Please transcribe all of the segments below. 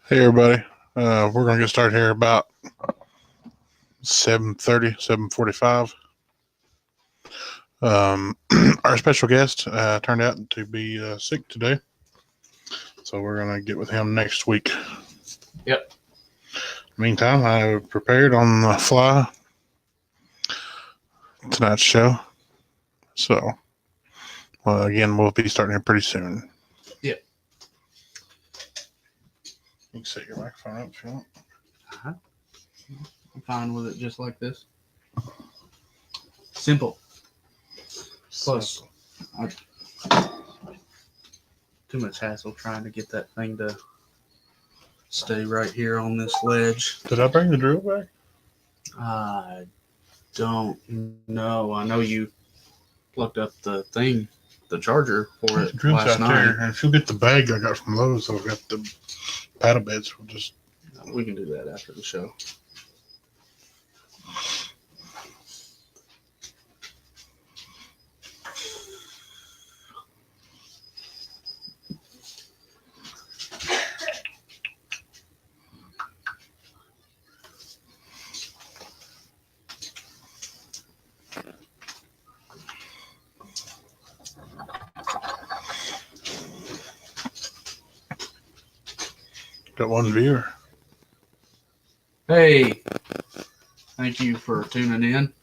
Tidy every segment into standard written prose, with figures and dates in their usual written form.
Hey everybody, we're gonna get started here about 7:30, 7:45. Um, our special guest turned out to be sick today, so we're gonna get with him next week. Yep. Meantime, I prepared on the fly tonight's show, so again we'll be starting here pretty soon. Yep. You can set your microphone up if you want. Uh-huh. I'm fine with it just like this. Simple. Plus, too much hassle trying to get that thing to stay right here on this ledge. Did I bring the drill back? I don't know. I know you plugged up the thing, the charger for it Drill's last out night. there, and if you'll get the bag I got from Lowe's, I've got the paddle beds. We can do that after the show. Got one viewer. Hey, thank you for tuning in.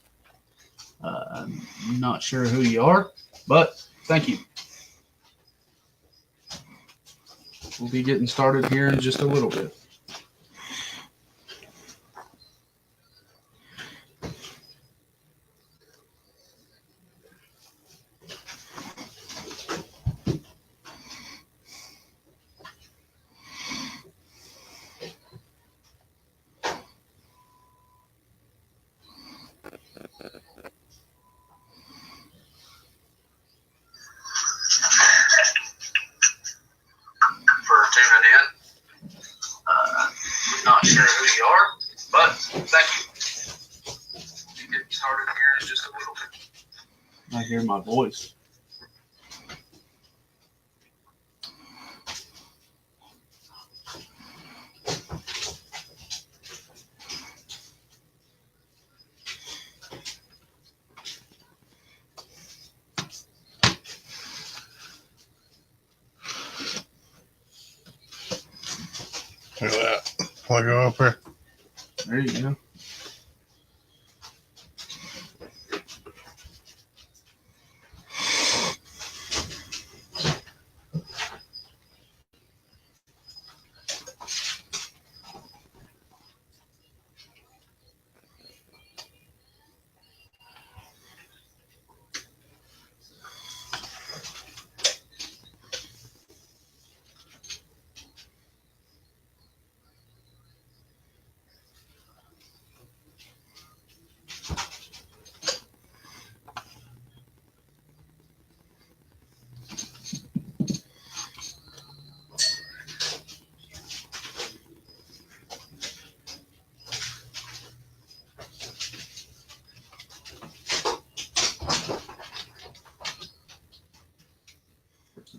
I'm not sure who you are, but thank you. We'll be getting started here in just a little bit. For tuning in. Not sure who you are, but thank you. We'll get started here in just a little bit. I hear my voice. Look at that. Plug go up there. There you go.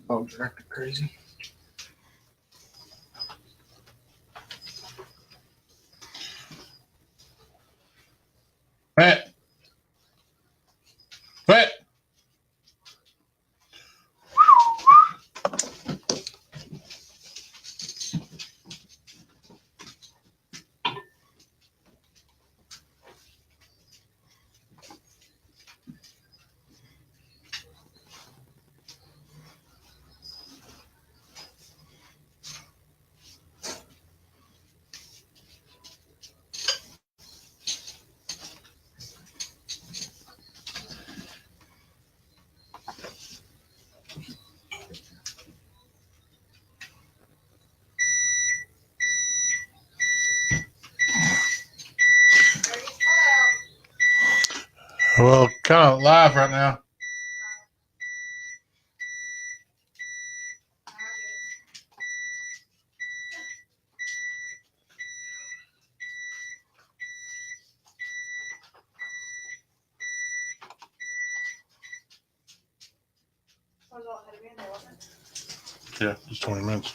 Dogs are acting crazy. Pat. Pat. Well, kind of live right now. Yeah, just 20 minutes.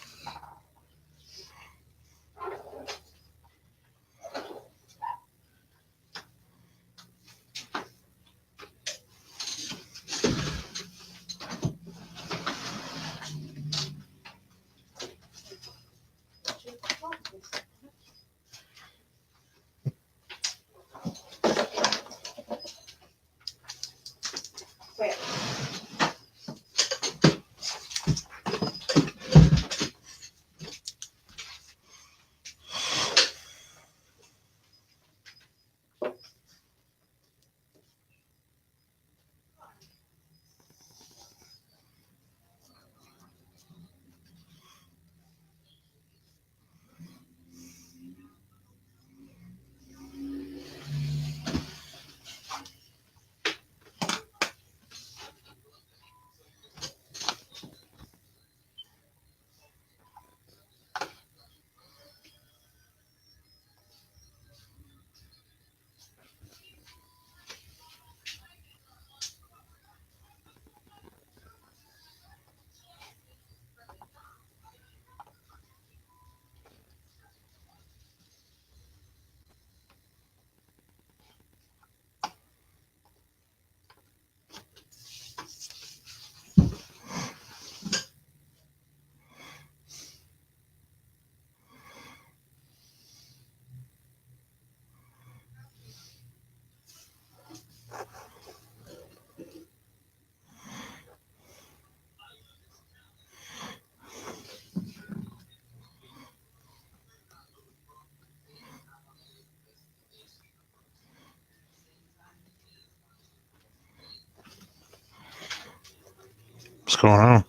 going on?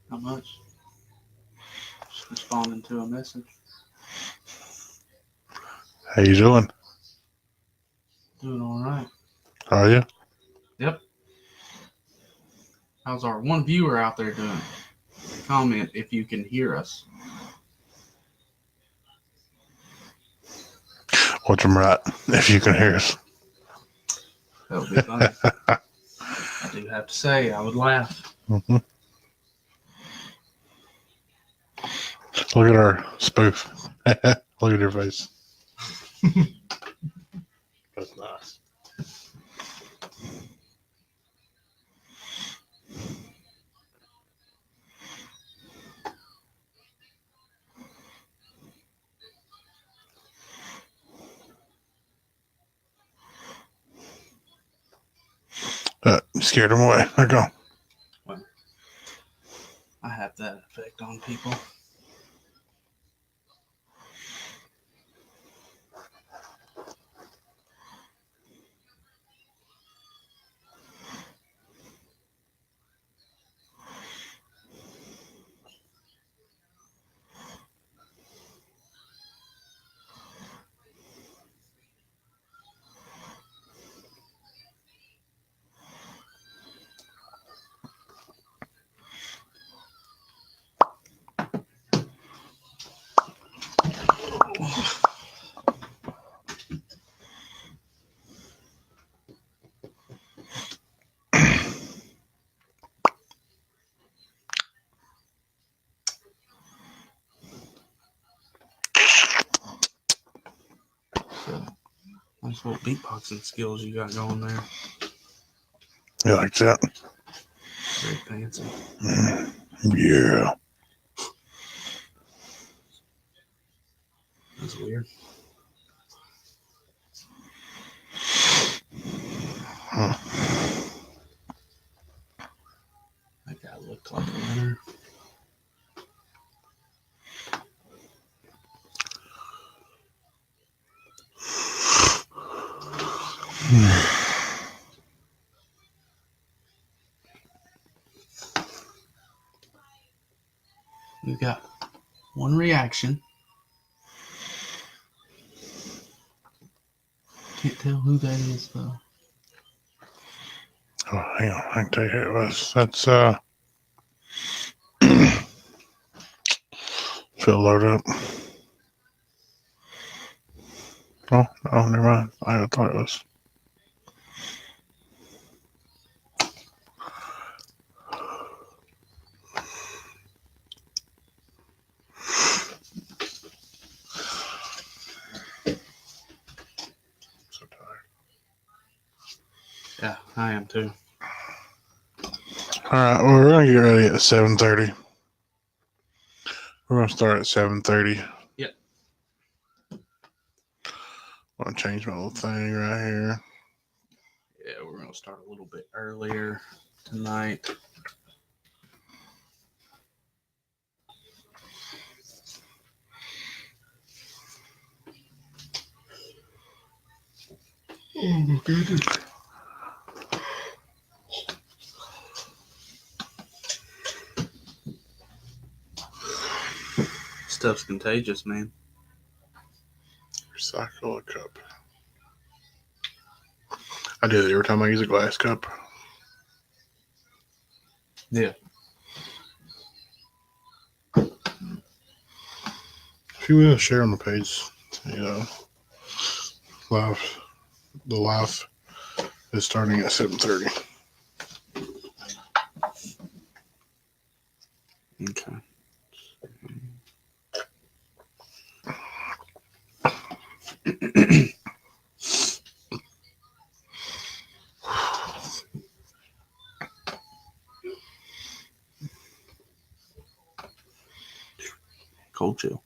Not much. Just responding to a message. How you doing? Doing all right. Are you? Yep. How's our one viewer out there doing? Comment if you can hear us. Watch them right if you can hear us. That would be funny. I do have to say, I would laugh. Mm-hmm. Look at our spoof. Look at her face. That's nice. You scared them away. There you go. I have that effect on people. So, nice little beatboxing skills you got going there. You like that? Very fancy. Yeah. That's weird. That guy looked like a winner. We've got one reaction. Can't tell who that is though. Oh, hang on. I can tell you who it was. That's Phil load up. Oh, never mind. I thought it was. So tired. Yeah, I am too. All right, well, we're gonna get ready at 7:30. We're gonna start at 7:30. Yep. I'm gonna change my little thing right here. Yeah, we're gonna start a little bit earlier tonight. Oh my goodness. Stuff's contagious, man. Recycle a cup. I do it every time I use a glass cup. Yeah. If you will share on the page, the live is starting at 7:30. Okay. Cold chill.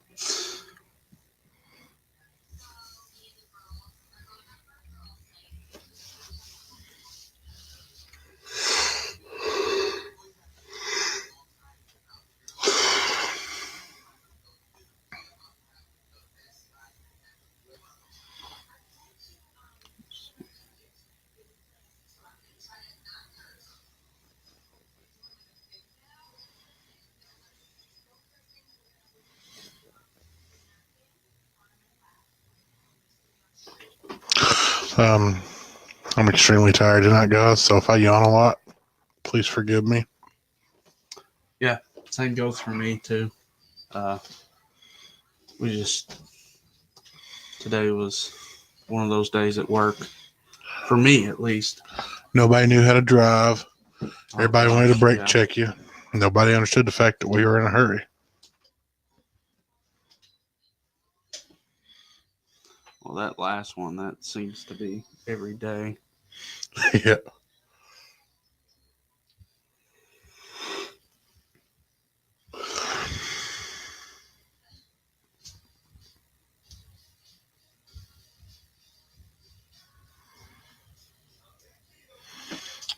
I'm extremely tired tonight, guys. So if I yawn a lot, please forgive me. Same goes for me too. Today was one of those days at work, for me at least. Nobody knew how to drive. Everybody wanted to brake yeah. check you. Nobody understood the fact that we were in a hurry. Well, that last one, that seems to be every day. Yeah.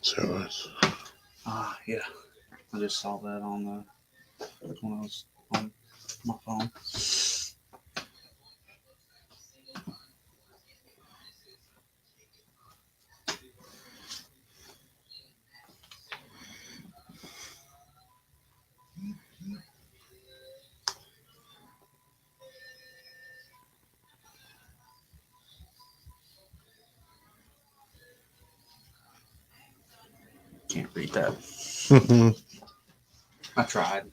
So it's Yeah. I just saw that when I was on my phone. Can't read that. I tried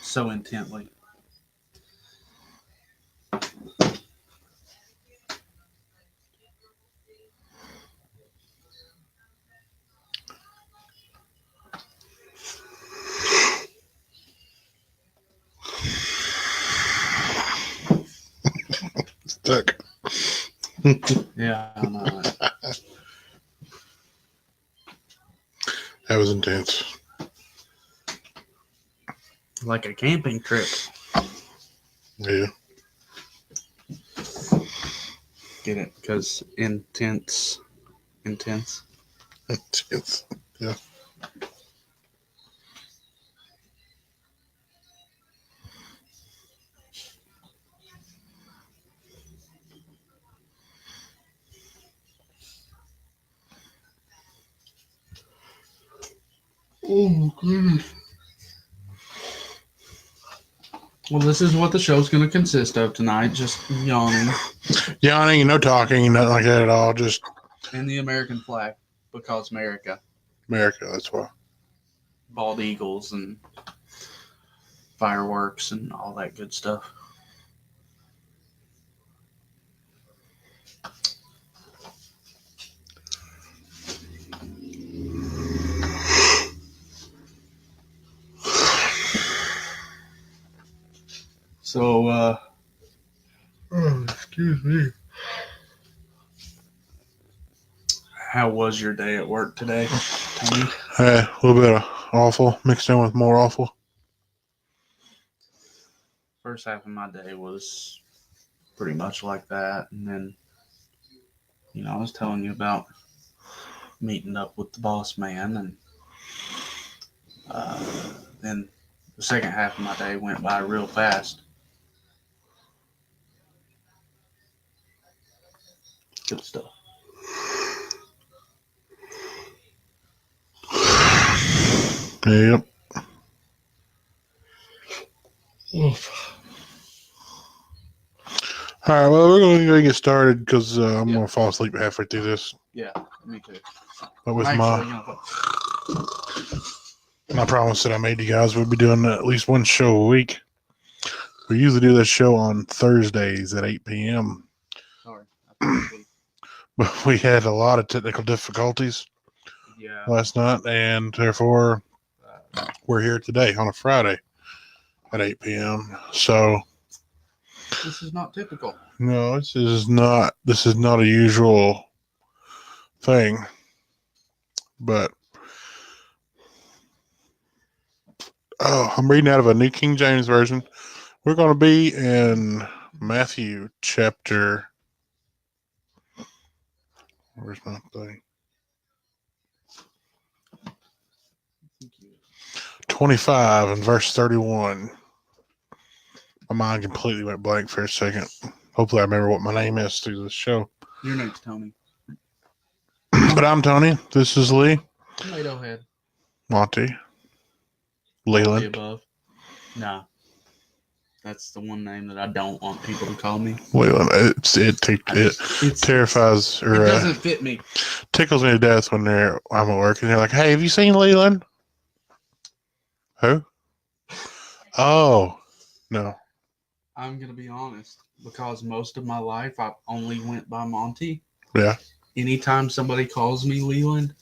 so intently. stuck. Yeah, I know. That was intense. Like a camping trip. Yeah. Get it? Because intense. Intense. Yeah. Oh, goodness. Well, this is what the show's going to consist of tonight. Just yawning. Yawning, no talking, nothing like that at all. Just And the American flag. Because America. America, that's why. Bald eagles and fireworks and all that good stuff. So, excuse me. how was your day at work today, Tony? A little bit of awful mixed in with more awful. First half of my day was pretty much like that. And then, I was telling you about meeting up with the boss man. And then the second half of my day went by real fast. Good stuff. Yep. All right, well, we're going to get started because I'm going to fall asleep halfway through this. Yeah, me too. But with Actually, my promise that I made you guys, we'll be doing at least one show a week. We usually do this show on Thursdays at 8 p.m. sorry. But we had a lot of technical difficulties last night, and therefore we're here today on a Friday at 8 p.m. So this is not typical. no, this is not a usual thing. But I'm reading out of a New King James Version. We're going to be in Matthew chapter. Where's my thing? 25 and verse 31. My mind completely went blank for a second. Hopefully I remember what my name is through this show. Your name's Tony. But I'm Tony. This is Lee. Tomato head. Monty. All the Leland. above. Nah. That's the one name that I don't want people to call me. Leland. It terrifies It or doesn't fit me. tickles me to death when I'm at work and they're like, "Hey, have you seen Leland?" Who? Oh, no. I'm gonna be honest, because most of my life I only went by Monty. Yeah. Anytime somebody calls me Leland,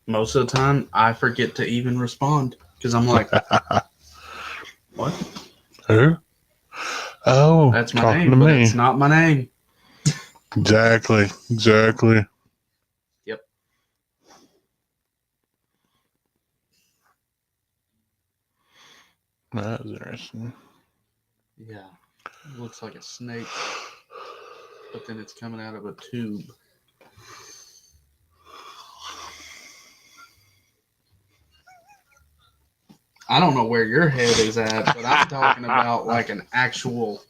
most of the time I forget to even respond because I'm like, what? Who? Oh, That's my talking name, to but me. it's not my name. Exactly. Yep. That was interesting. Yeah. It looks like a snake, but then it's coming out of a tube. I don't know where your head is at, but I'm talking about like an actual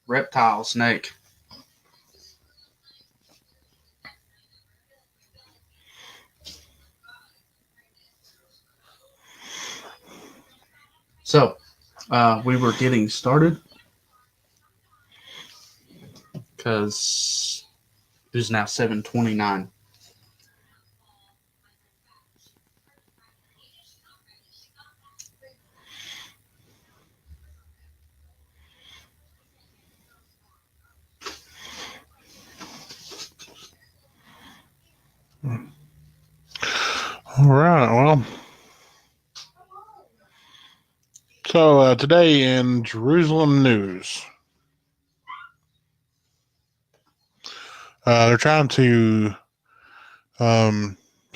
reptile snake. So, we were getting started because it is now 7:29. All right. Well, so today in Jerusalem news, they're trying to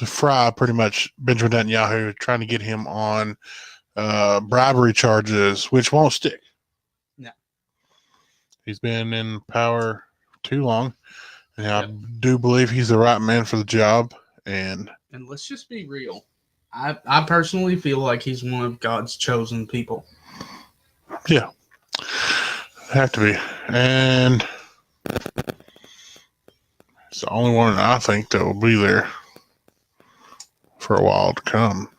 fry pretty much Benjamin Netanyahu, trying to get him on bribery charges, which won't stick. No. He's been in power too long, and Yep. I do believe he's the right man for the job. And let's just be real. I personally feel like he's one of God's chosen people. Yeah. Have to be. And it's the only one I think that will be there for a while to come.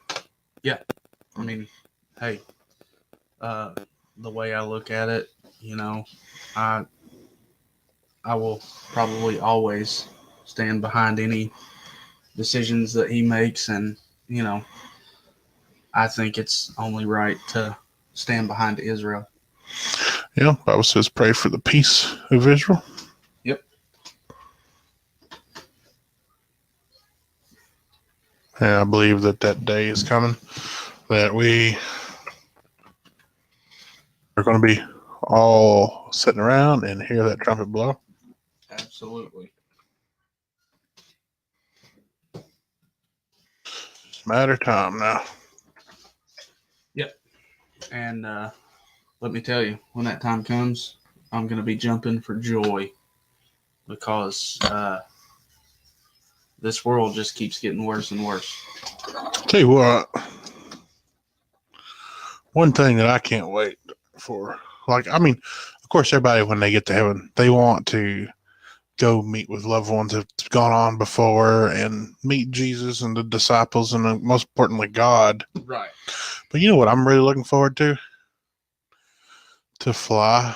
Yeah. I mean, hey, the way I look at it, I will probably always stand behind any decisions that he makes, and I think it's only right to stand behind Israel. Yeah, Bible says pray for the peace of Israel. Yep. And I believe that day is coming, that we are going to be all sitting around and hear that trumpet blow. Absolutely. It's a matter of time now. Yep. And let me tell you, when that time comes, I'm going to be jumping for joy because this world just keeps getting worse and worse. Tell you what, one thing that I can't wait for, of course, everybody, when they get to heaven, they want to go meet with loved ones that have gone on before and meet Jesus and the disciples and most importantly, God. Right. But you know what I'm really looking forward to? To fly.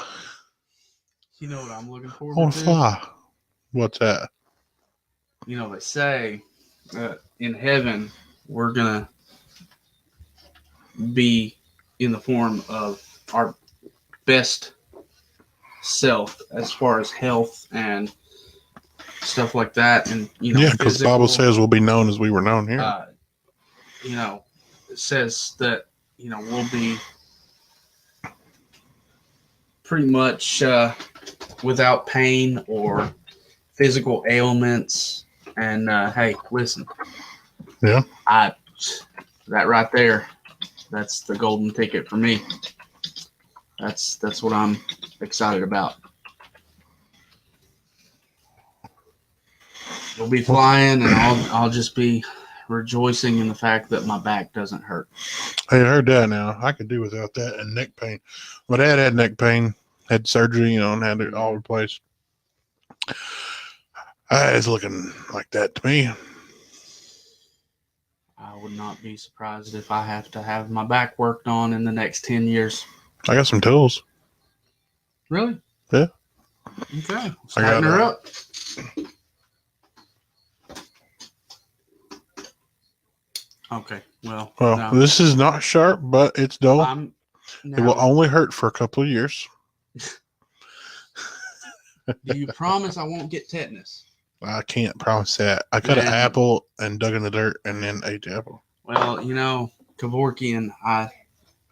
You know what I'm looking forward to? I want to fly. What's that? They say in heaven, we're going to be in the form of our best self as far as health and stuff like that. And, yeah, because the Bible says we'll be known as we were known here. It says that, we'll be pretty much without pain or physical ailments. And hey, listen. Yeah. That right there, that's the golden ticket for me. That's what I'm excited about. We'll be flying, and I'll just be rejoicing in the fact that my back doesn't hurt. Hey, I heard that now. I could do without that and neck pain. My dad had neck pain, had surgery, and had it all replaced. It's looking like that to me. I would not be surprised if I have to have my back worked on in the next 10 years. I got some tools. Really? Yeah. Okay. Let's I got tighten her up. Okay. Well, no. This is not sharp, but it's dull. It will only hurt for a couple of years. Do you promise I won't get tetanus? I can't promise that. I cut an apple and dug in the dirt and then ate the apple. Well, Kevorkian, I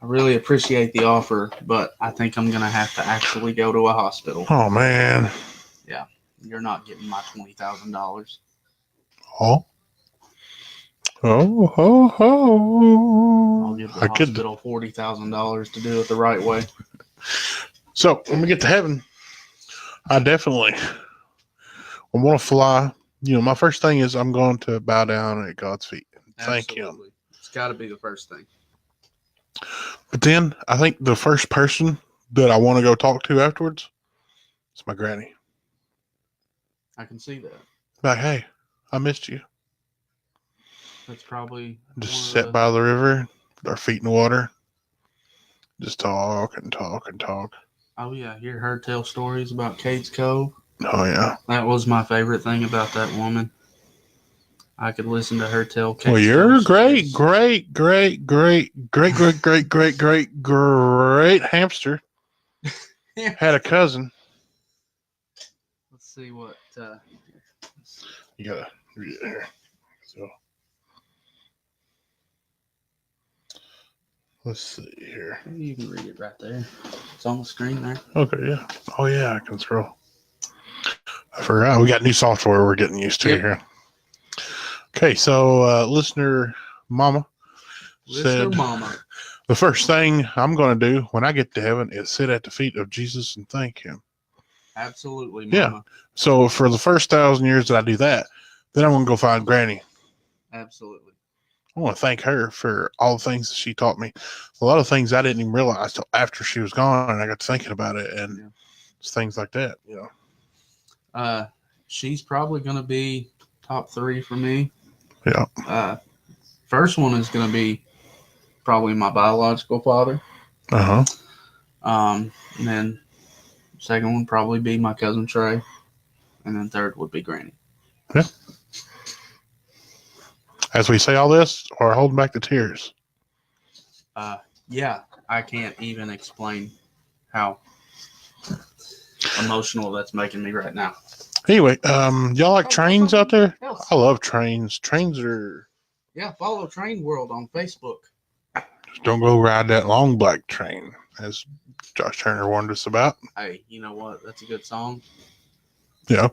really appreciate the offer, but I think I'm going to have to actually go to a hospital. Oh, man. Yeah. You're not getting my $20,000. Oh. I'll give the hospital $40,000 to do it the right way. So, when we get to heaven, I definitely want to fly. My first thing is I'm going to bow down at God's feet. Thank Him. It's got to be the first thing. But then I think the first person that I want to go talk to afterwards is my granny. I can see that. Like, hey, I missed you. That's probably just sit by the river, our feet in the water, just talk and talk and talk. Oh yeah, hear her tell stories about Cade's Cove. Oh yeah, that was my favorite thing about that woman. I could listen to her tell Cade's Well, you're great hamster. Had a cousin. Let's see what you gotta read it here. So let's see here. You can read it right there. It's on the screen there. Okay, yeah. Oh yeah, I can scroll. I forgot we got new software we're getting used to here. Okay, so listener Mama said, the first thing I'm going to do when I get to heaven is sit at the feet of Jesus and thank Him. Absolutely, Mama. Yeah. So for the first 1,000 years that I do that, then I'm going to go find Granny. Absolutely. I want to thank her for all the things that she taught me. A lot of things I didn't even realize till after she was gone, and I got to thinking about it, and it's things like that, She's probably going to be top 3 for me. Yeah. First one is going to be probably my biological father. And then second one probably be my cousin Trey, and then third would be Granny. Yeah. As we say all this, or holding back the tears. Yeah, I can't even explain how emotional that's making me right now. Anyway, y'all like trains out there? I love trains. Trains are... Yeah, follow Train World on Facebook. Just don't go ride that long black train, as Josh Turner warned us about. Hey, you know what? That's a good song. Yeah.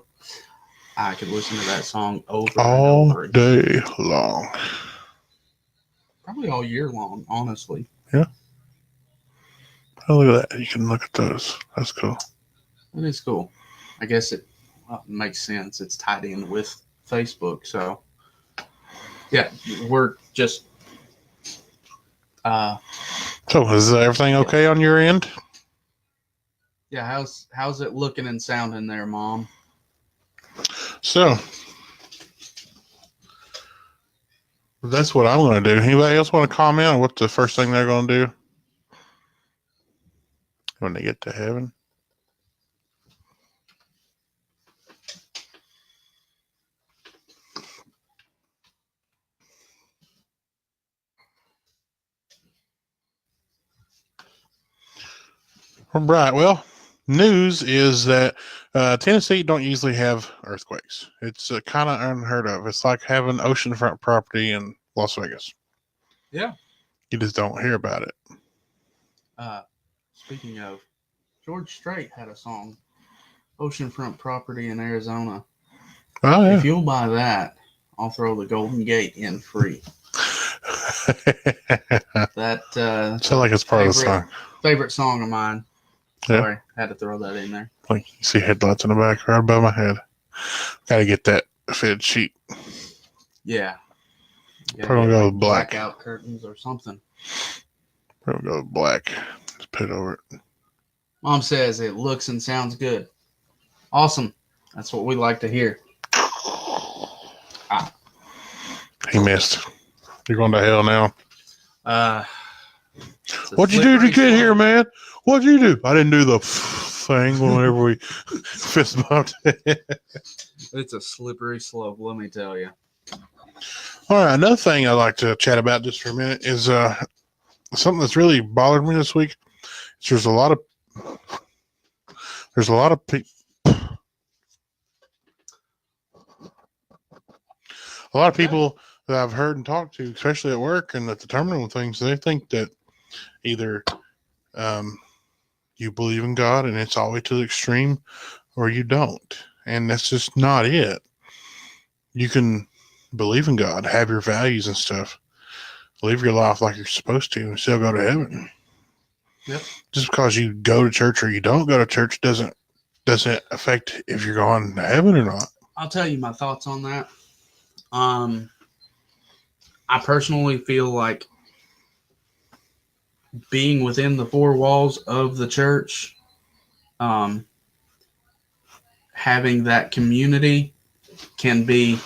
I could listen to that song over all and over day long. Probably all year long, honestly. Yeah. Oh, look at that. You can look at those. That's cool. It is cool. I guess it makes sense. It's tied in with Facebook. So, yeah, we're just... So, is everything okay on your end? Yeah, how's it looking and sounding there, Mom? So, that's what I'm going to do. Anybody else want to comment on what the first thing they're going to do when they get to heaven? Right. Well, news is that Tennessee don't usually have earthquakes. It's kind of unheard of. It's like having oceanfront property in Las Vegas. Yeah. You just don't hear about it. Speaking of, George Strait had a song, Oceanfront Property in Arizona. Oh, yeah. If you'll buy that, I'll throw the Golden Gate in free. That sounds like it's part of the song. Favorite song of mine. Yeah. Sorry, had to throw that in there. Like you see headlights in the back right above my head. Got to get that fed sheet. Yeah. Probably go with black. Blackout curtains or something. Probably go with black. Just put it over it. Mom says it looks and sounds good. Awesome. That's what we like to hear. He missed. You're going to hell now. It's a What'd you do to slippery get slope. here, man? What'd you do? I didn't do the thing whenever we fist bumped. It's a slippery slope, let me tell you. All right, another thing I'd like to chat about just for a minute is something that's really bothered me this week. There's a lot of people that I've heard and talked to, especially at work and at the terminal and things. They think that either you believe in God and it's all the way to the extreme, or you don't, and that's just not it. You can believe in God, have your values and stuff, live your life like you're supposed to, and still go to heaven. Yep. Just because you go to church or you don't go to church doesn't affect if you're going to heaven or not. I'll tell you my thoughts on that. I personally feel like being within the four walls of the church, having that community can be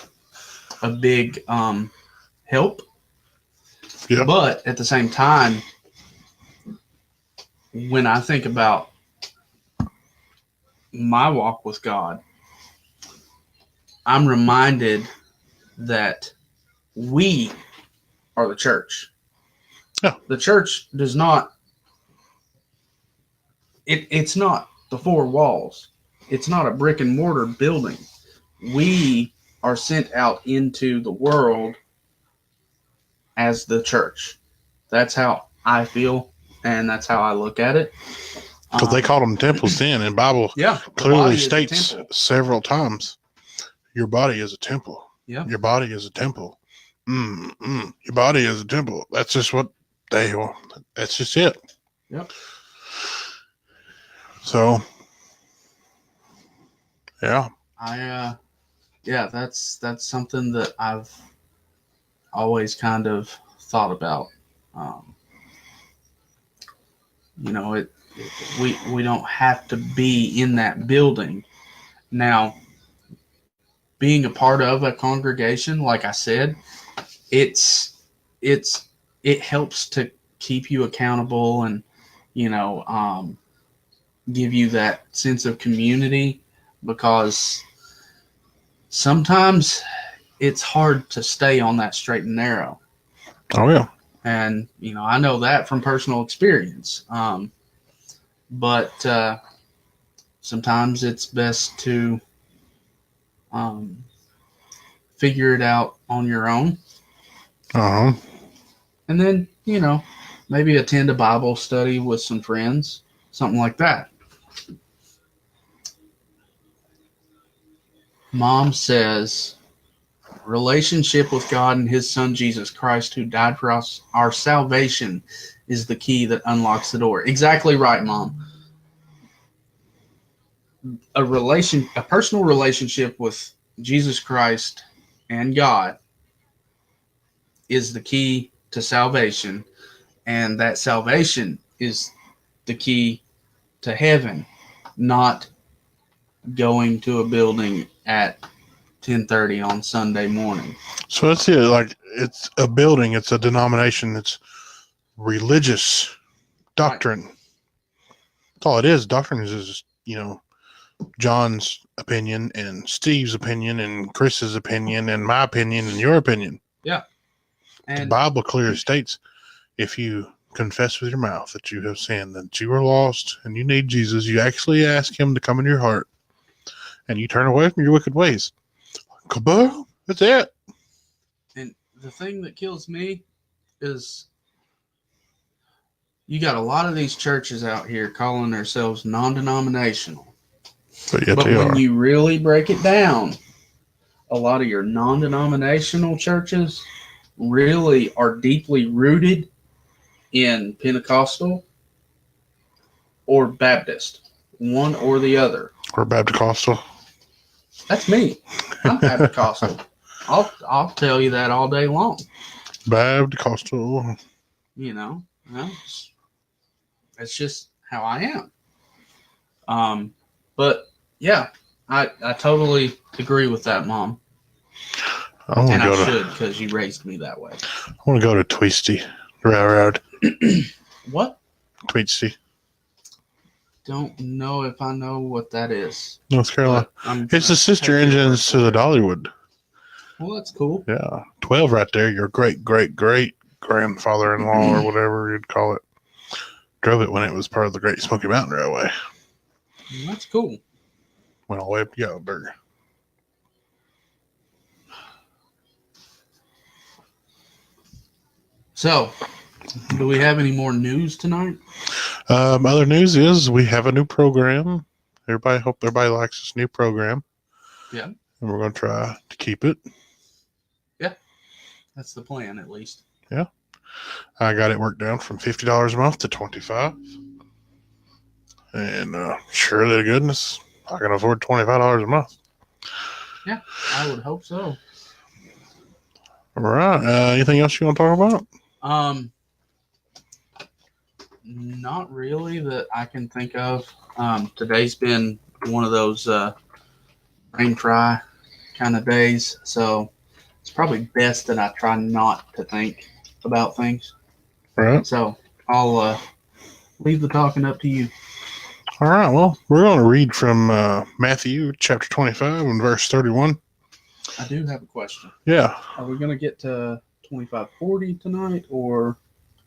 a big help. Yeah. But at the same time, when I think about my walk with God, I'm reminded that we are the church. Yeah. The church does not, it's not the four walls. It's not a brick and mortar building. We are sent out into the world as the church. That's how I feel, and that's how I look at it. Because they called them temples then, and Bible clearly states several times, your body is a temple. Yeah. Your body is a temple. Your body is a temple. That's just what that's just it. Yep. So, yeah. That's something that I've always kind of thought about. We don't have to be in that building. Now, being a part of a congregation, like I said, it helps to keep you accountable and, give you that sense of community, because sometimes it's hard to stay on that straight and narrow. Oh, yeah. And, I know that from personal experience. But sometimes it's best to figure it out on your own. Uh-huh. And then, maybe attend a Bible study with some friends, something like that. Mom says, relationship with God and his son, Jesus Christ, who died for us, our salvation is the key that unlocks the door. Exactly right, Mom. A personal relationship with Jesus Christ and God is the key to salvation, and that salvation is the key to heaven, not going to a building at 10:30 on Sunday morning. So that's it. Like, it's a building, it's a denomination, it's religious doctrine. Right. That's all it is. Doctrine is just, John's opinion and Steve's opinion and Chris's opinion and my opinion and your opinion. Yeah. And the Bible clearly states, if you confess with your mouth that you have sinned, that you are lost and you need Jesus, you actually ask him to come into your heart and you turn away from your wicked ways. Kaboom! That's it. And the thing that kills me is you got a lot of these churches out here calling themselves non-denominational. But when you really break it down, a lot of your non-denominational churches really are deeply rooted in Pentecostal or Baptist, one or the other. Or Baptist-costal. That's me. I'm Baptist-costal. I'll tell you that all day long. Baptist-costal. It's just how I am. But yeah, I totally agree with that, Mom. I want And to I go to. should, because you raised me that way. I want to go to Tweetsty Railroad. What? Tweetsty, Don't know if I know what that is. North Carolina. But I'm It's the gonna sister take your engines word to the for it. Dollywood. Well, that's cool. Yeah, 12 right there. Your great grandfather-in-law or whatever you'd call it drove it when it was part of the Great Smoky Mountain Railway. Well, that's cool. Went all the way up to Gatlinburg. So, do we have any more news tonight? Other news is we have a new program. Hope everybody likes this new program. Yeah. And we're going to try to keep it. That's the plan, at least. I got it worked down from $50 a month to $25. And surely to goodness, I can afford $25 a month. Yeah, I would hope so. All right. Anything else you want to talk about? Not really that I can think of. Today's been one of those brain fry kind of days, so it's probably best that I try not to think about things. All right. So I'll leave the talking up to you. All right. Well, we're going to read from Matthew chapter 25 and verse 31. I do have a question. Yeah. Are we going to get to 2540 tonight, or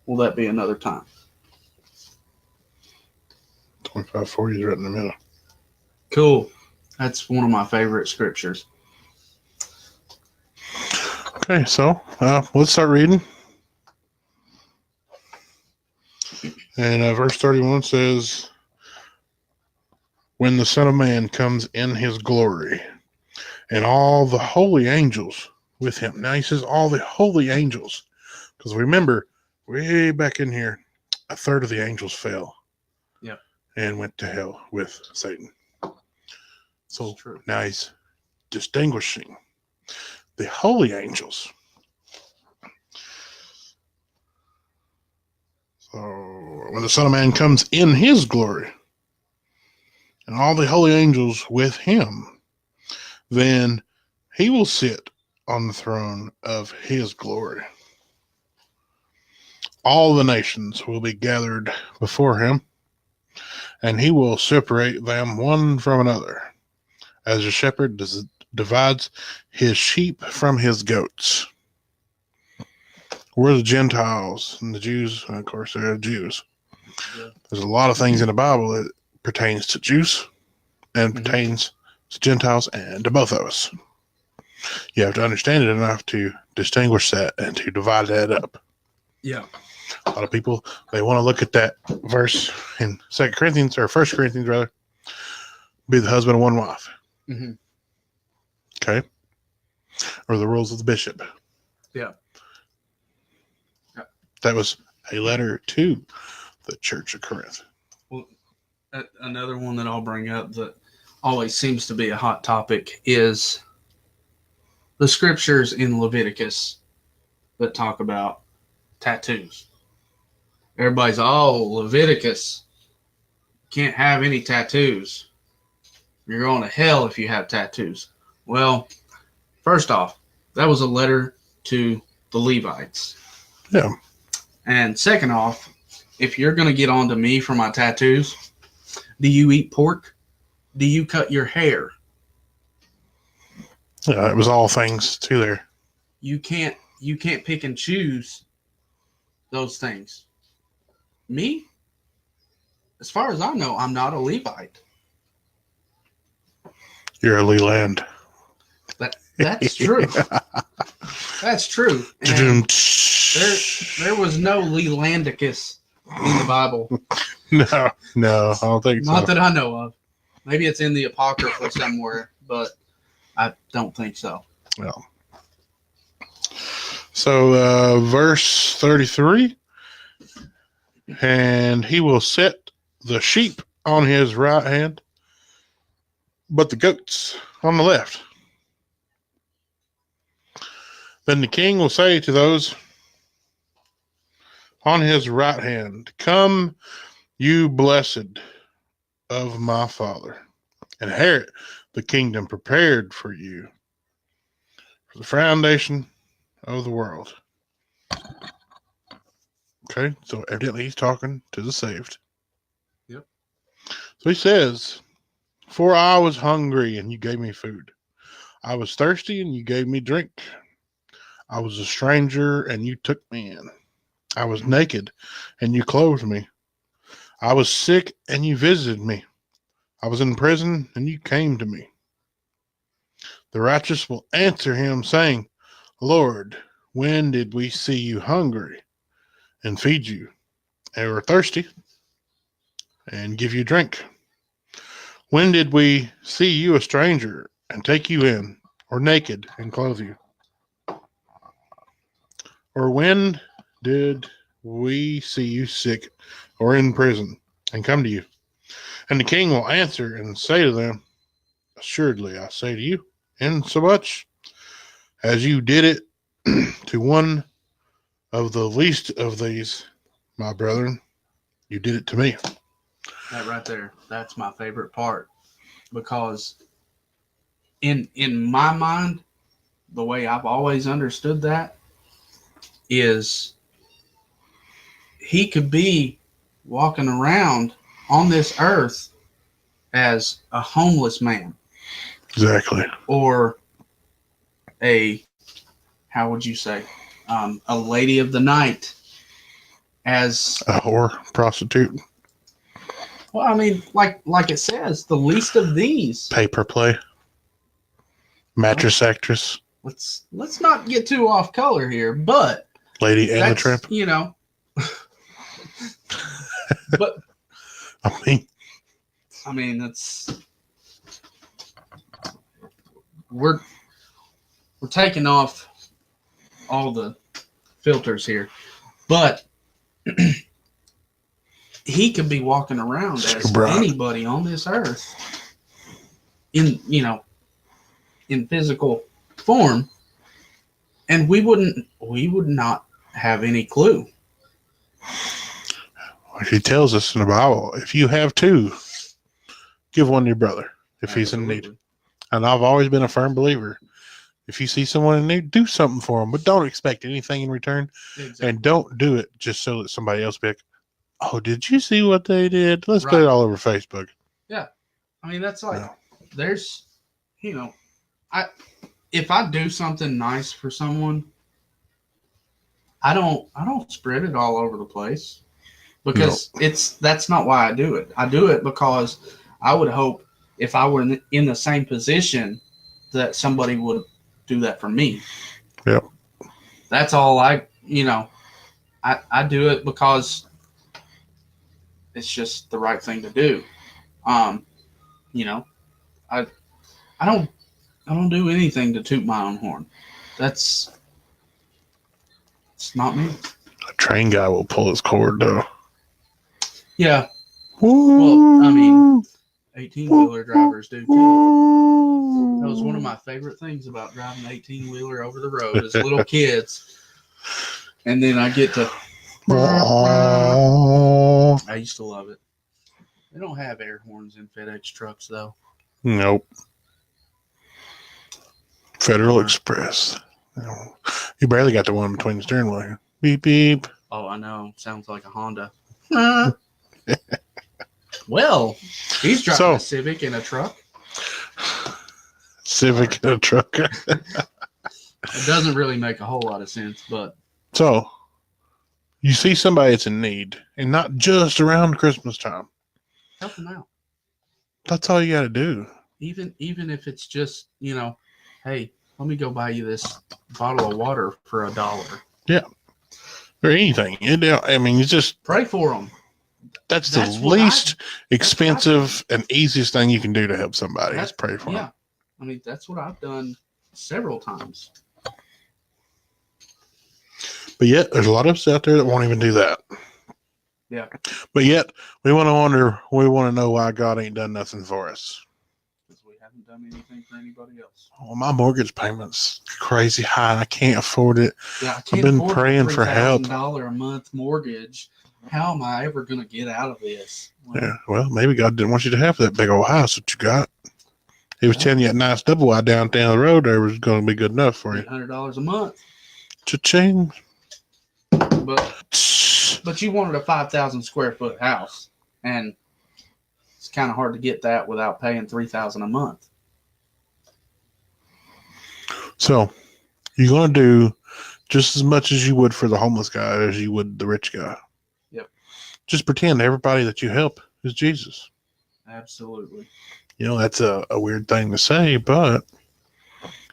will that be another time? 2540 is right in the middle. Cool. That's one of my favorite scriptures. Okay. So let's start reading. And verse 31 says, when the Son of Man comes in his glory and all the holy angels with him. Now he says all the holy angels. Because remember, way back in here, a third of the angels fell. Yep. And went to hell with Satan. So That's true. now he's distinguishing the holy angels. So when the Son of Man comes in his glory and all the holy angels with him, then he will sit on the throne of his glory. All the nations will be gathered before him, and he will separate them one from another, as a shepherd divides his sheep from his goats. We're the Gentiles and the Jews, and of course they're Jews. Yeah. There's a lot of things in the Bible that pertains to Jews and pertains to Gentiles and to both of us. You have to understand it enough to distinguish that and to divide that up. Yeah. A lot of people, they want to look at that verse in 2 Corinthians, or 1 Corinthians rather, be the husband of one wife. Mm-hmm. Okay? Or the rules of the bishop. Yeah. That was a letter to the Church of Corinth. Well, another one that I'll bring up that always seems to be a hot topic is the scriptures in Leviticus that talk about tattoos. Everybody's, Leviticus, can't have any tattoos. You're going to hell if you have tattoos. Well, first off, that was a letter to the Levites. Yeah. And second off, if you're going to get on to me for my tattoos, do you eat pork? Do you cut your hair? Yeah, it was all things too there. You can't pick and choose those things. Me? As far as I know, I'm not a Levite. You're a Leland. That's true. That's true. And there was no Lelandicus in the Bible. No, I don't think so. Not that I know of. Maybe it's in the Apocrypha somewhere, but I don't think so. Well. So, verse 33, and he will set the sheep on his right hand, but the goats on the left. Then the king will say to those on his right hand, come, you blessed of my Father, inherit the kingdom prepared for you the foundation of the world. Okay, so evidently he's talking to the saved. Yep. So he says, "For I was hungry, and you gave me food. I was thirsty, and you gave me drink. I was a stranger, and you took me in. I was naked, and you clothed me. I was sick, and you visited me. I was in prison, and you came to me." The righteous will answer him, saying, "Lord, when did we see you hungry and feed you, or thirsty and give you drink? When did we see you a stranger and take you in, or naked and clothe you? Or when did we see you sick or in prison and come to you?" And the king will answer and say to them, "Assuredly, I say to you, insomuch as you did it to one of the least of these, my brethren, you did it to me." That right there, that's my favorite part, because in my mind, the way I've always understood that is he could be walking around on this earth as a homeless man. Exactly. Or how would you say, a lady of the night, as A whore, prostitute, well, I mean, like it says, the least of these. paper play, mattress actress, Let's not get too off color here, but Lady and the that's, Tramp. you know. But I mean, it's we're taking off all the filters here, but he could be walking around as anybody on this earth in physical form, and we would not have any clue. he tells us in the Bible, if you have two, give one to your brother if he's in need. And I've always been a firm believer. If you see someone in need, do something for them, but don't expect anything in return. Exactly. And don't do it just so that somebody else be like, "Oh, did you see what they did? Let's put it all over Facebook." Yeah. I mean, that's like, there's, if I do something nice for someone, I don't spread it all over the place, because that's not why I do it. I do it because I would hope if I were in the same position that somebody would do that for me. Yep. That's all I do it because it's just the right thing to do. I don't do anything to toot my own horn. It's not me. A train guy will pull his cord, though. Yeah. Well, I mean, 18-wheeler drivers do too. That was one of my favorite things about driving an 18-wheeler over the road as little kids. And then I get to... I used to love it. They don't have air horns in FedEx trucks, though. Nope. Federal Express. You barely got the one between the steering wheel. Beep, beep. Oh, I know. Sounds like a Honda. Well, he's driving a Civic in a truck. Civic in a truck. It doesn't really make a whole lot of sense, but... So, you see somebody that's in need, and not just around Christmas time. Help them out. That's all you got to do. Even if it's just, hey, let me go buy you this bottle of water for $1. Yeah. Or anything. I mean, you just... Pray for them. That's the least expensive and easiest thing you can do to help somebody is pray for them. Yeah. I mean, that's what I've done several times. But yet, there's a lot of us out there that won't even do that. Yeah. But yet, we want to know why God ain't done nothing for us. Because we haven't done anything for anybody else. Oh, my mortgage payment's crazy high. I can't afford it. Yeah, I can't. I've been praying for help. $3,000 a month mortgage. How am I ever going to get out of this? Yeah, well, maybe God didn't want you to have that big old house that you got. He was telling you a nice double wide down the road there was going to be good enough for you. $800 a month. Cha-ching. But you wanted a 5,000 square foot house, and it's kind of hard to get that without paying $3,000 a month. So you're going to do just as much as you would for the homeless guy as you would the rich guy. Yep. Just pretend everybody that you help is Jesus. Absolutely. You know, that's a weird thing to say, but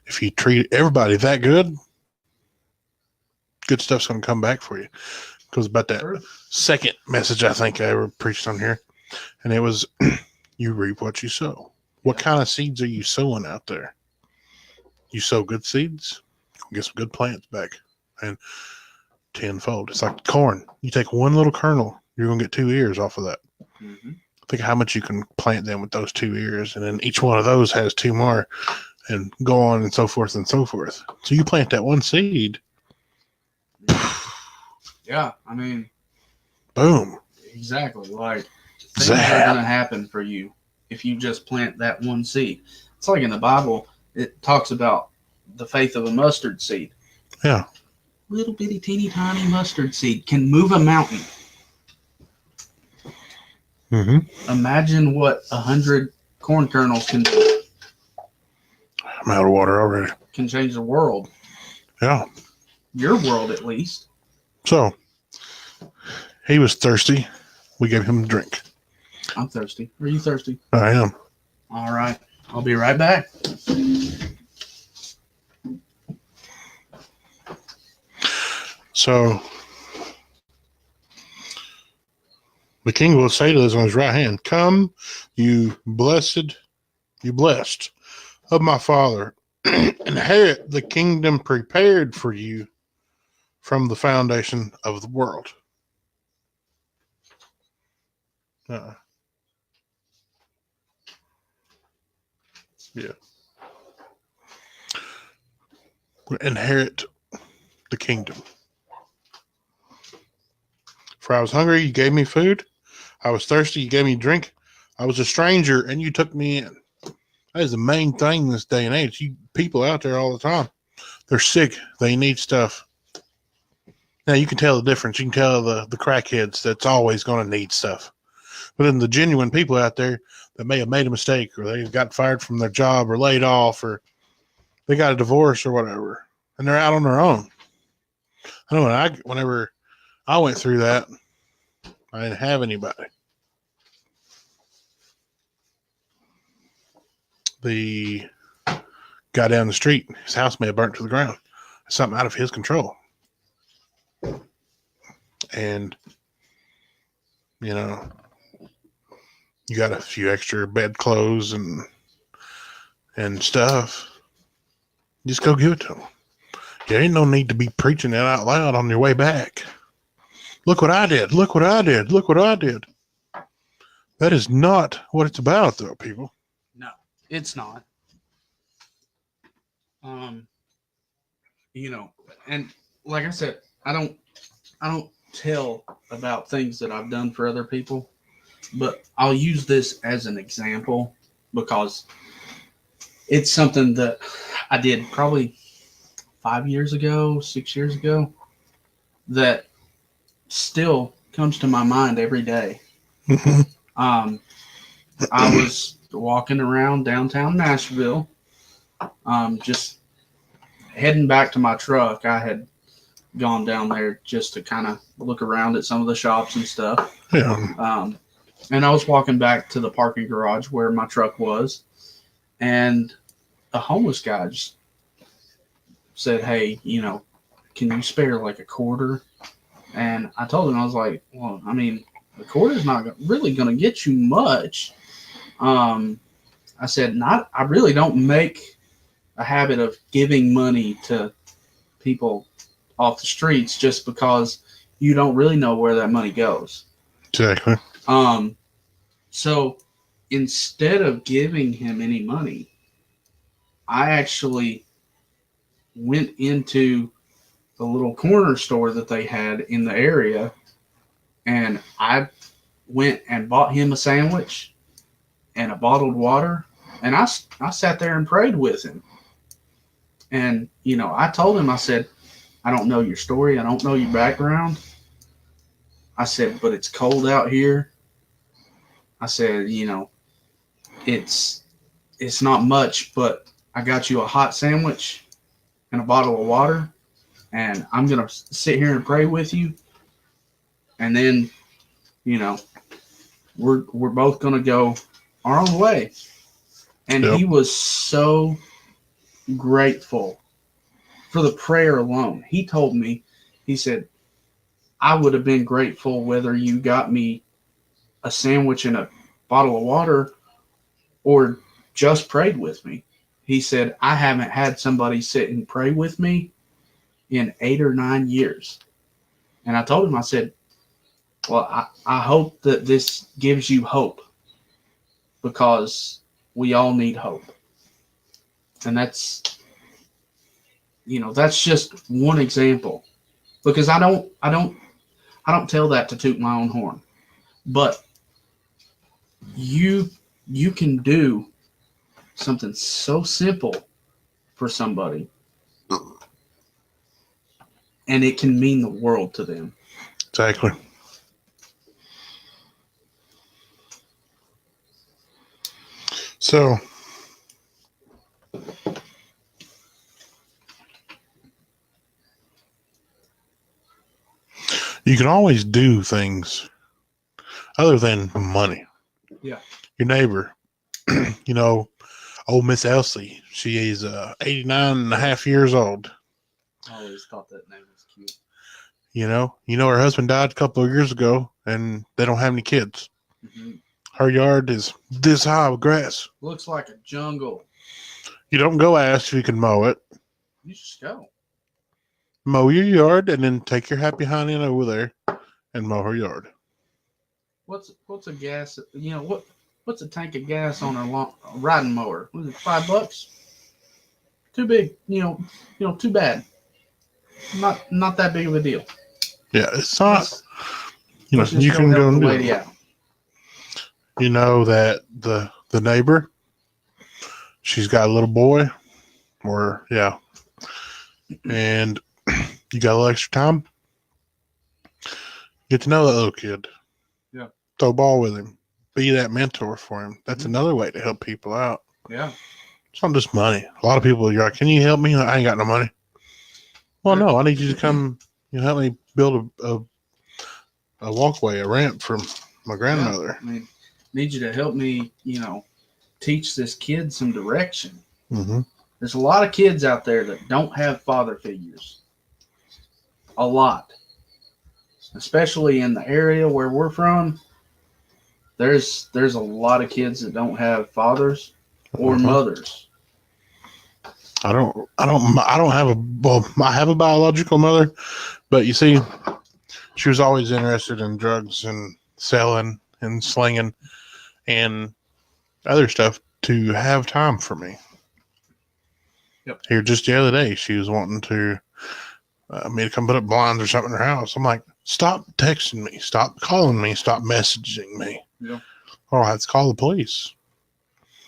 if you treat everybody that good stuff's going to come back for you. Because about that second message I think I ever preached on here, and it was, you reap what you sow. What kind of seeds are you sowing out there? You sow good seeds, you'll get some good plants back, and tenfold. It's like corn. You take one little kernel, you're going to get 2 ears off of that. Mm-hmm. Think of how much you can plant them with those 2 ears, and then each one of those has 2 more, and go on and so forth and so forth. So you plant that one seed. Yeah, I mean, boom. Exactly. Like, things are going to happen for you if you just plant that one seed. It's like in the Bible, it talks about the faith of a mustard seed. Yeah. Little bitty, teeny, tiny mustard seed can move a mountain. Mm-hmm. Imagine what 100 corn kernels can do. I'm out of water already. Can change the world. Yeah. Your world, at least. So, he was thirsty. We gave him a drink. I'm thirsty. Are you thirsty? I am. All right. I'll be right back. So, the king will say to those on his right hand, "Come, you blessed of my Father, inherit the kingdom prepared for you from the foundation of the world." Yeah. Inherit the kingdom. For I was hungry, you gave me food. I was thirsty, you gave me drink. I was a stranger, and you took me in. That is the main thing in this day and age. You people out there all the time, they're sick. They need stuff. Now, you can tell the difference. You can tell the crackheads that's always going to need stuff. But then the genuine people out there that may have made a mistake, or they got fired from their job, or laid off, or they got a divorce or whatever, and they're out on their own. I know whenever I went through that, I didn't have anybody. The guy down the street, his house may have burnt to the ground. It's something out of his control. And, you know, you got a few extra bedclothes and stuff. Just go give it to them. There ain't no need to be preaching that out loud on your way back. Look what I did. Look what I did. Look what I did. That is not what it's about, though, people. No, it's not. You know, and like I said, I don't tell about things that I've done for other people, but I'll use this as an example because it's something that I did probably 5 years ago, 6 years ago, that still comes to my mind every day. I was walking around downtown Nashville, just heading back to my truck. I had gone down there just to kind of look around at some of the shops and stuff. Yeah. And I was walking back to the parking garage where my truck was, and a homeless guy just said, "Hey, you know, can you spare like a quarter?" And I told him, I was like, "Well, I mean, a quarter is not really going to get you much." I said, I really don't make a habit of giving money to people off the streets just because you don't really know where that money goes. Exactly. So instead of giving him any money, I actually went into the little corner store that they had in the area, and I went and bought him a sandwich and a bottled water And I sat there and prayed with him. And, I told him, I said, I don't know your story. I don't know your background. I said, but it's cold out here. I said, it's not much, but I got you a hot sandwich and a bottle of water, and I'm going to sit here and pray with you. And then, we're both going to go our own way. And Yep. He was so grateful for the prayer alone. He told me, he said, I would have been grateful whether you got me a sandwich and a bottle of water or just prayed with me. He said, I haven't had somebody sit and pray with me in 8 or 9 years. And I told him, I said, well, I hope that this gives you hope, because we all need hope. And that's just one example, because I don't tell that to toot my own horn, but you can do something so simple for somebody, and it can mean the world to them. Exactly. So, you can always do things other than money. Yeah. Your neighbor, old Miss Elsie, she is 89 and a half years old. I always thought that name was cute. Her husband died a couple of years ago, and they don't have any kids. Mm-hmm. Her yard is this high with grass. Looks like a jungle. You don't go ask if you can mow it. You just go. Mow your yard, and then take your happy honey over there and mow her yard. What's a gas? What's a tank of gas on a riding mower? Was it $5? Too big. Too bad. Not that big of a deal. Yeah, it's not. Let's just You can go help and the do lady it. out. You know that the neighbor, she's got a little boy, and you got a little extra time. Get to know that little kid. Yeah. Throw a ball with him. Be that mentor for him. That's another way to help people out. Yeah. It's not just money. A lot of people, you're like, can you help me? I ain't got no money. Well, no, I need you to come, help me build a walkway, a ramp for my grandmother. Yeah. Need you to help me, teach this kid some direction. Mm-hmm. There's a lot of kids out there that don't have father figures. A lot. Especially in the area where we're from. There's a lot of kids that don't have fathers or mothers. I have I have a biological mother, but you see, she was always interested in drugs and selling and slinging and other stuff to have time for me. Yep. Here just the other day, she was wanting to me to come put up blinds or something in her house. I'm like, stop texting me, stop calling me, stop messaging me. Yeah. Or I have to call the police.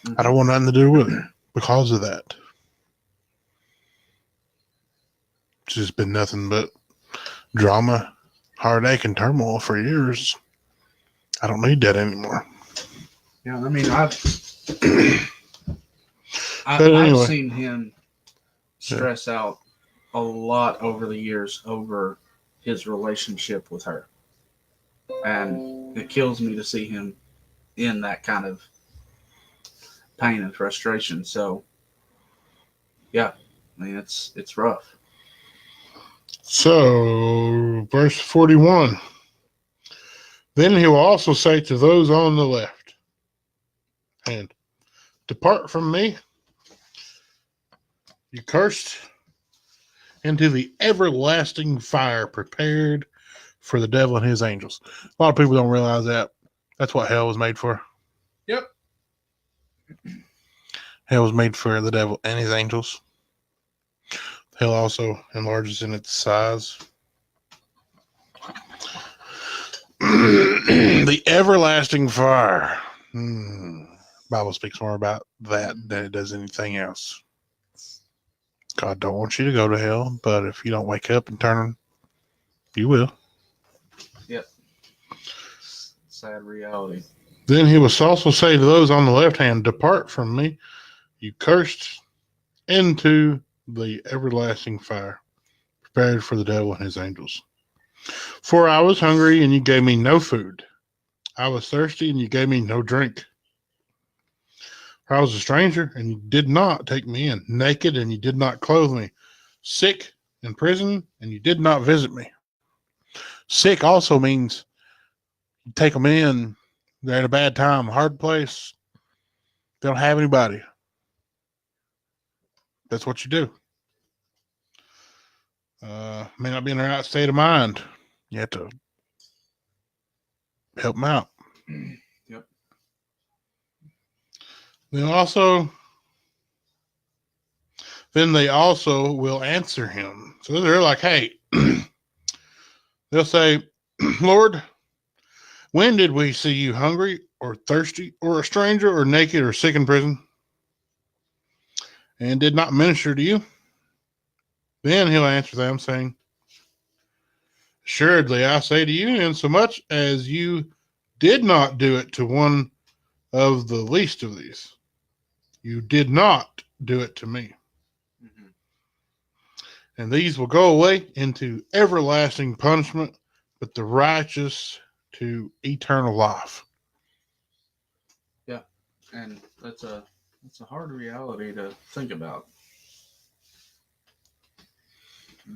Mm-hmm. I don't want nothing to do with her because of that. It's just been nothing but drama, heartache, and turmoil for years. I don't need that anymore. Yeah, I've anyway. seen him stress out a lot over the years over his relationship with her. And it kills me to see him in that kind of pain and frustration. So, yeah, it's rough. So, verse 41. Then he will also say to those on the left hand, depart from me, you cursed, into the everlasting fire prepared for the devil and his angels. A lot of people don't realize that. That's what hell was made for. Yep. Hell was made for the devil and his angels. Hell also enlarges in its size. The everlasting fire. Bible speaks more about that than it does anything else. God don't want you to go to hell, but if you don't wake up and turn, you will. Yep. Sad reality. Then he will also say to those on the left hand, depart from me, you cursed, into the everlasting fire, prepared for the devil and his angels. For I was hungry, and you gave me no food. I was thirsty, and you gave me no drink. For I was a stranger, and you did not take me in. Naked, and you did not clothe me. Sick, in prison, and you did not visit me. Sick also means you take them in, they're in a bad time, hard place. They don't have anybody. That's what you do. May not be in the right state of mind. You have to help them out. Yep. Then they also will answer him. So they're like, hey, they'll say, Lord, when did we see you hungry or thirsty or a stranger or naked or sick in prison and did not minister to you? Then he'll answer them saying, assuredly, I say to you, insomuch as you did not do it to one of the least of these, you did not do it to me. Mm-hmm. And these will go away into everlasting punishment, but the righteous to eternal life. Yeah, and that's a hard reality to think about.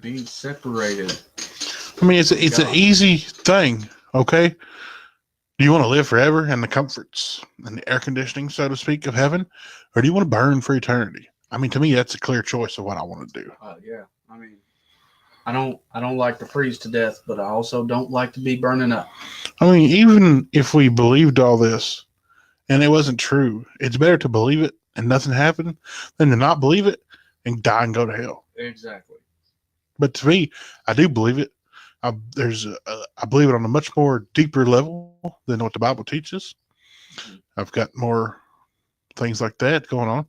Being separated. I mean, it's an easy thing, okay? Do you want to live forever in the comforts and the air conditioning, so to speak, of heaven, or do you want to burn for eternity? I mean, to me, that's a clear choice of what I want to do. Yeah, I mean, I don't like to freeze to death, but I also don't like to be burning up. I mean, even if we believed all this and it wasn't true, it's better to believe it and nothing happened than to not believe it and die and go to hell. Exactly. But to me, I do believe it. I believe it on a much more deeper level than what the Bible teaches. Mm-hmm. I've got more things like that going on,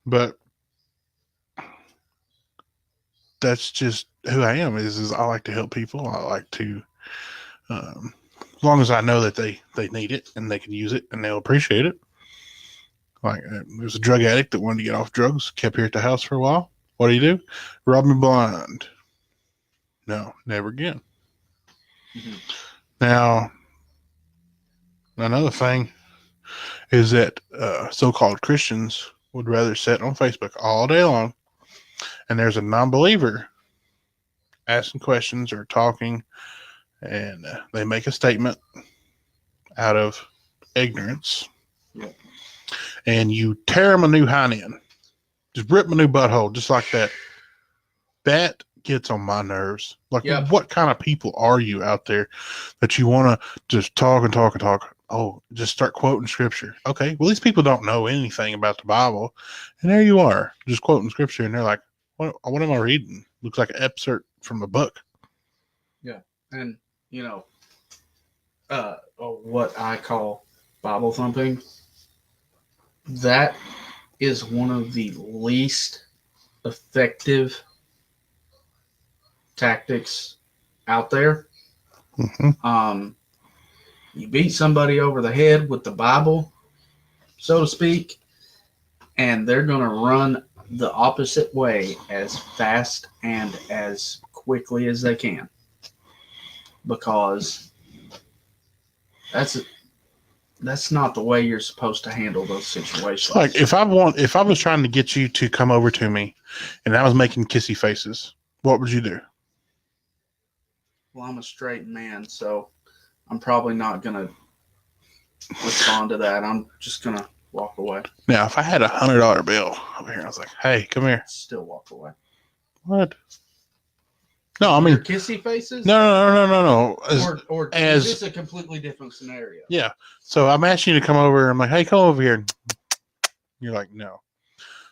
but that's just who I am. Is I like to help people. I like to, as long as I know that they need it and they can use it and they'll appreciate it. Like there's a drug addict that wanted to get off drugs, kept here at the house for a while. What do? Rob me blind. No, never again. Mm-hmm. Now, another thing is that so-called Christians would rather sit on Facebook all day long, and there's a non-believer asking questions or talking, and they make a statement out of ignorance, and you tear them a new hind end. Just rip them a new butthole, just like that. That gets on my nerves. Like, what kind of people are you out there that you want to just talk and talk and talk? Oh, just start quoting scripture. Okay, well, these people don't know anything about the Bible, and there you are, just quoting scripture, and they're like, what am I reading? Looks like an excerpt from a book. Yeah, and, what I call Bible thumping, that is one of the least effective tactics out there. Mm-hmm. You beat somebody over the head with the Bible, so to speak, and they're going to run the opposite way as fast and as quickly as they can, because that's not the way you're supposed to handle those situations. Like if I was trying to get you to come over to me and I was making kissy faces, what would you do? Well, I'm a straight man, so I'm probably not going to respond to that. I'm just going to walk away. Now, if I had $100 bill over here, I was like, hey, come here. Still walk away. What? No, I mean, kissy faces? No. Or is this a completely different scenario? Yeah. So I'm asking you to come over. I'm like, hey, come over here. You're like, no.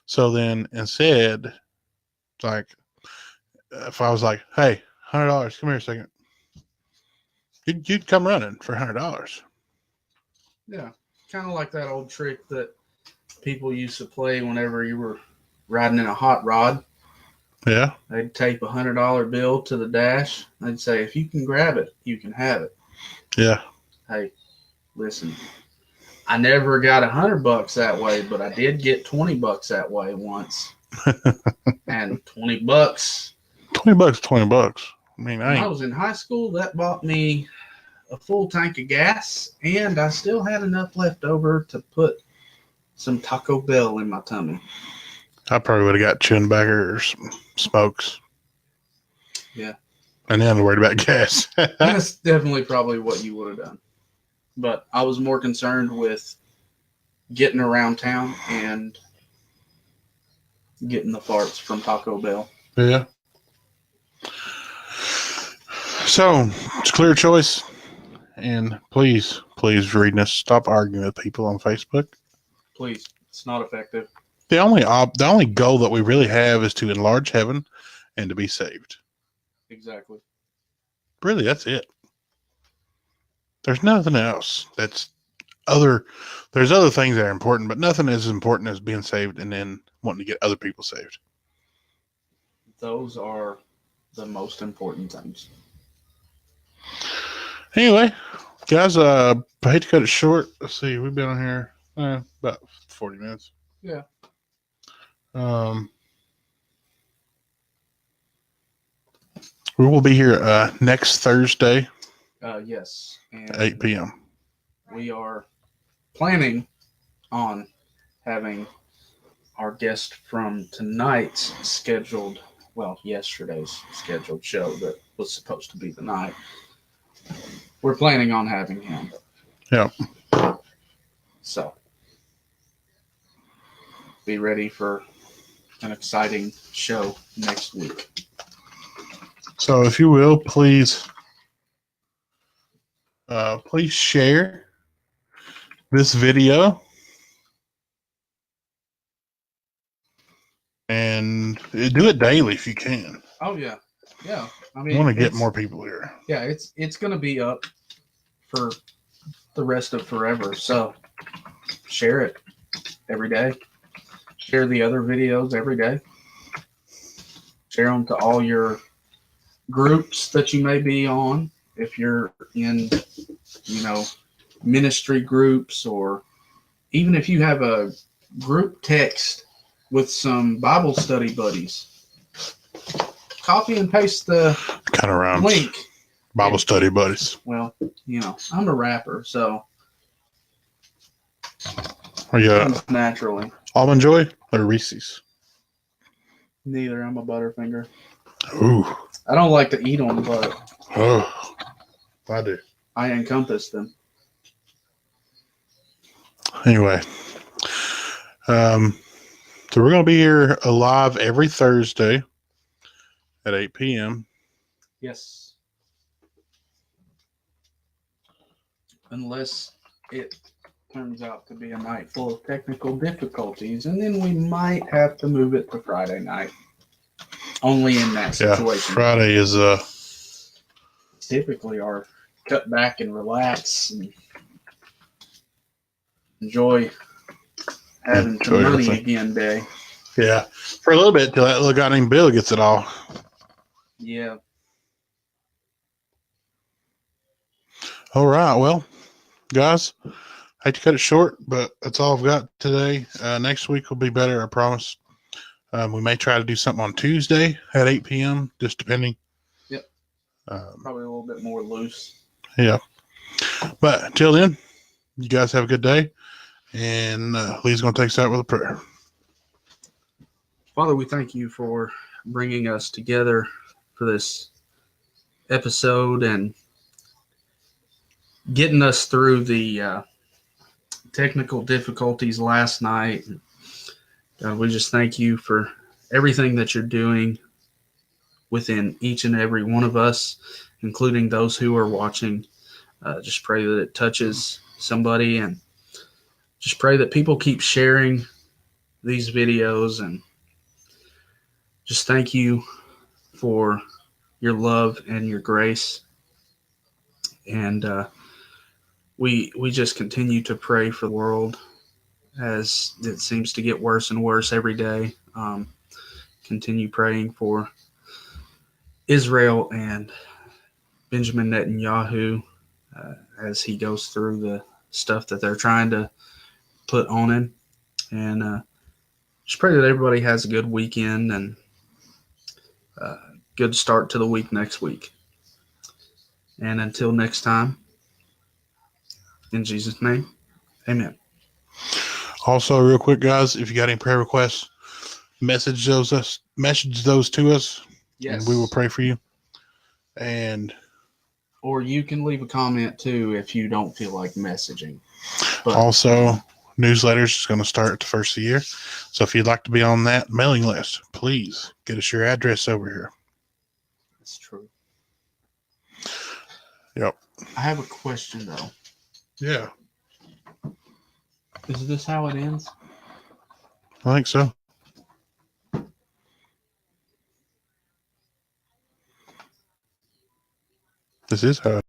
So then instead, like, if I was like, hey, $100, come here a second. You'd come running for $100. Yeah. Kind of like that old trick that people used to play whenever you were riding in a hot rod. Yeah. They'd tape $100 bill to the dash. They'd say, if you can grab it, you can have it. Yeah. Hey, listen, I never got $100 that way, but I did get $20 that way once. And $20. $20, $20. I mean, When I was in high school, that bought me a full tank of gas, and I still had enough left over to put some Taco Bell in my tummy. I probably would have got chewing tobacco or some smokes. Yeah. And then worried about gas. That's definitely probably what you would have done. But I was more concerned with getting around town and getting the farts from Taco Bell. Yeah. So, it's a clear choice. And please read us. Stop arguing with people on Facebook. Please. It's not effective. The only goal that we really have is to enlarge heaven and to be saved. Exactly. Really, that's it. There's nothing else there's other things that are important, but nothing as important as being saved and then wanting to get other people saved. Those are the most important things. Anyway, guys, I hate to cut it short. Let's see, we've been on here about 40 minutes. Yeah. We will be here next Thursday Yes. And at 8 p.m. we are planning on having our guest from tonight's yesterday's scheduled show that was supposed to be tonight. We're planning on having him. Yeah. So, be ready for an exciting show next week. So, if you will, please share this video and do it daily if you can. Oh yeah, yeah. I I mean, want to get more people here. Yeah, it's going to be up for the rest of forever. So share it every day. Share the other videos every day. Share them to all your groups that you may be on. If you're in, ministry groups, or even if you have a group text with some Bible study buddies, copy and paste the Kind of rhymes. link. Bible study buddies. Well, I'm a rapper, so Are you comes naturally. Almond Joy or Reese's? Neither. I'm a Butterfinger. Ooh. I don't like to eat them, but Oh. I do. I encompass them. Anyway. So we're going to be here live every Thursday at 8 p.m. Yes. Unless it turns out to be a night full of technical difficulties, and then we might have to move it to Friday night. Only in that situation. Yeah, Friday is typically our cut back and relax and enjoy having some money again day. Yeah, for a little bit till that little guy named Bill gets it all. Yeah. All right, well, guys, I hate to cut it short, but that's all I've got today. Next week will be better, I promise. We may try to do something on Tuesday at 8 p.m., just depending. Yep. Probably a little bit more loose. Yeah. But until then, you guys have a good day. And Lee's going to take us out with a prayer. Father, we thank you for bringing us together for this episode and getting us through the technical difficulties last night. God, we just thank you for everything that you're doing within each and every one of us, including those who are watching. Just pray that it touches somebody, and just pray that people keep sharing these videos, and just thank you for your love and your grace. And we just continue to pray for the world as it seems to get worse and worse every day. Continue praying for Israel and Benjamin Netanyahu as he goes through the stuff that they're trying to put on him. And just pray that everybody has a good weekend and good start to the week next week. And until next time, in Jesus' name, amen. Also, real quick, guys, if you got any prayer requests, message those to us, Yes. and we will pray for you. And or you can leave a comment too if you don't feel like messaging. But also, newsletters is going to start at the first of the year. So if you'd like to be on that mailing list, please get us your address over here. that's true. Yep. I have a question though. Yeah, Is this how it ends? I think so. This is how